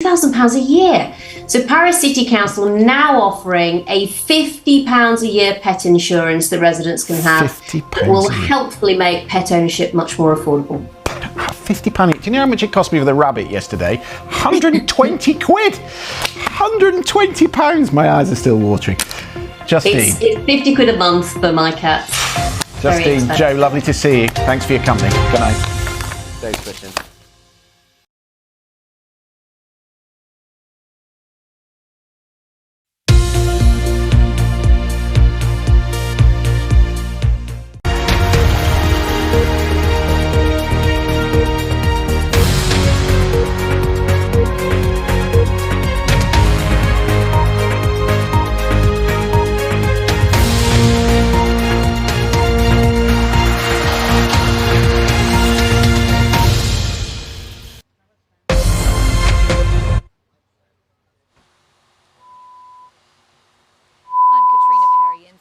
£2,000 a year. So Paris City Council now offering a £50 a year pet insurance that residents can have. £50 It will helpfully make pet ownership much more affordable. £50. Do you know how much it cost me with a rabbit yesterday? 120 quid. £120. My eyes are still watering. Justine. It's 50 quid a month for my cats. Justine, Joe, lovely to see you. Thanks for your company. Good night. Thanks, Christian.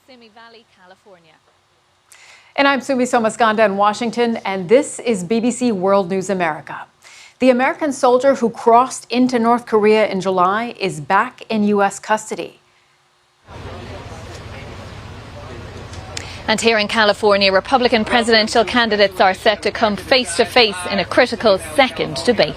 Simi Valley, California. And I'm Sumi Somaskanda in Washington, and this is BBC World News America. The American soldier who crossed into North Korea in July is back in U.S. custody. And here in California, Republican presidential candidates are set to come face to face in a critical second debate.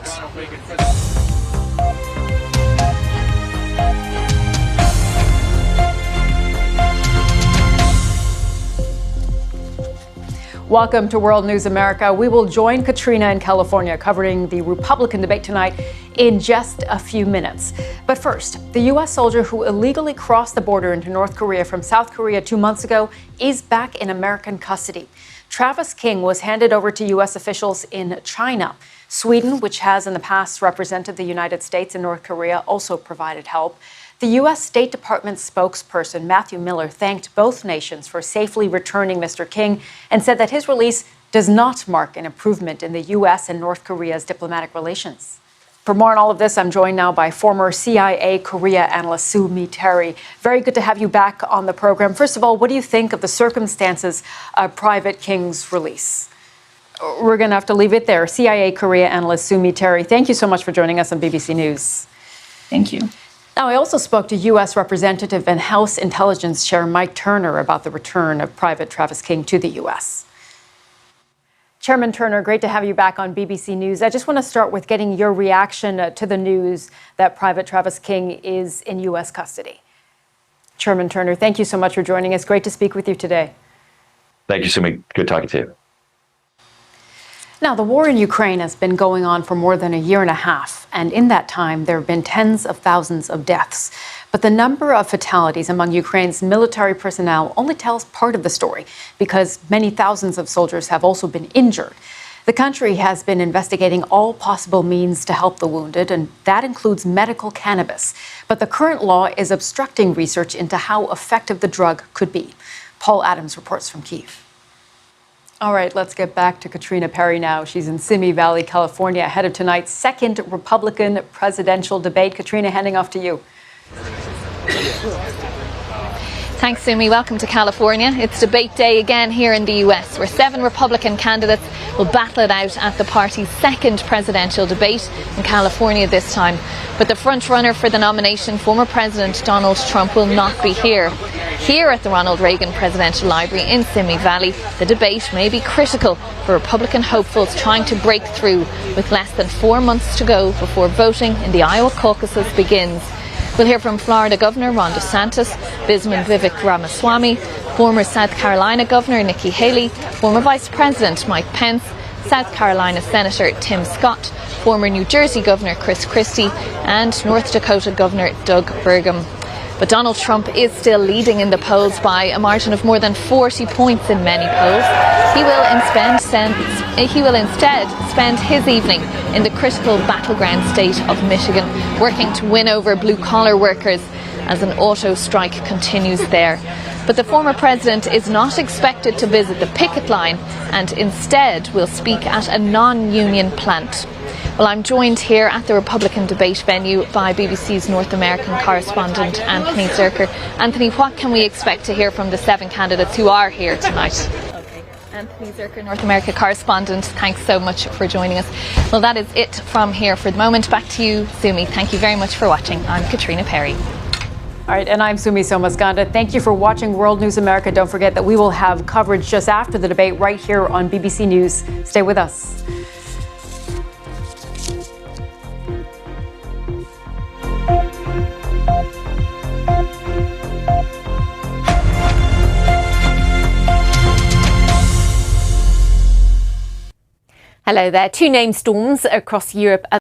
Welcome to World News America. We will join Caitriona in California covering the Republican debate tonight in just a few minutes. But first, the U.S. soldier who illegally crossed the border into North Korea from South Korea 2 months ago is back in American custody. Travis King was handed over to U.S. officials in China. Sweden, which has in the past represented the United States in North Korea, also provided help. The U.S. State Department spokesperson, Matthew Miller, thanked both nations for safely returning Mr. King and said that his release does not mark an improvement in the U.S. and North Korea's diplomatic relations. For more on all of this, I'm joined now by former CIA Korea analyst Sumi. Very good to have you back on the program. First of all, what do you think of the circumstances of Private King's release? We're going to have to leave it there. CIA Korea analyst Sumi, thank you so much for joining us on BBC News. Thank you. Now, I also spoke to U.S. Representative and House Intelligence Chair Mike Turner about the return of Private Travis King to the U.S. Chairman Turner, great to have you back on BBC News. I just want to start with getting your reaction to the news that Private Travis King is in U.S. custody. Chairman Turner, thank you so much for joining us. Great to speak with you today. Thank you, Simi. Good talking to you. Now, the war in Ukraine has been going on for more than a year and a half, and in that time, there have been tens of thousands of deaths. But the number of fatalities among Ukraine's military personnel only tells part of the story, because many thousands of soldiers have also been injured. The country has been investigating all possible means to help the wounded, and that includes medical cannabis. But the current law is obstructing research into how effective the drug could be. Paul Adams reports from Kyiv. All right, let's get back to Caitriona Perry now. She's in Simi Valley, California, ahead of tonight's second Republican presidential debate. Caitriona, handing off to you. Thanks, Sumi. Welcome to California. It's debate day again here in the US, where 7 Republican candidates will battle it out at the party's second presidential debate in California this time. But the front-runner for the nomination, former President Donald Trump, will not be here. Here at the Ronald Reagan Presidential Library in Simi Valley, the debate may be critical for Republican hopefuls trying to break through with less than 4 months to go before voting in the Iowa caucuses begins. We'll hear from Florida Governor Ron DeSantis, Bisman Vivek Ramaswamy, former South Carolina Governor Nikki Haley, former Vice President Mike Pence, South Carolina Senator Tim Scott, former New Jersey Governor Chris Christie, and North Dakota Governor Doug Burgum. But Donald Trump is still leading in the polls by a margin of more than 40 points in many polls. He will instead spend his evening in the critical battleground state of Michigan, working to win over blue-collar workers as an auto strike continues there. But the former president is not expected to visit the picket line and instead will speak at a non-union plant. Well, I'm joined here at the Republican debate venue by BBC's North American correspondent Anthony Zerker. Anthony, what can we expect to hear from the 7 candidates who are here tonight? Anthony Zirker, North America correspondent, thanks so much for joining us. Well, that is it from here for the moment. Back to you, Sumi. Thank you very much for watching. I'm Caitriona Perry. All right, and I'm Sumi Somaskanda. Thank you for watching World News America. Don't forget that we will have coverage just after the debate right here on BBC News. Stay with us. Hello there. Two named storms across Europe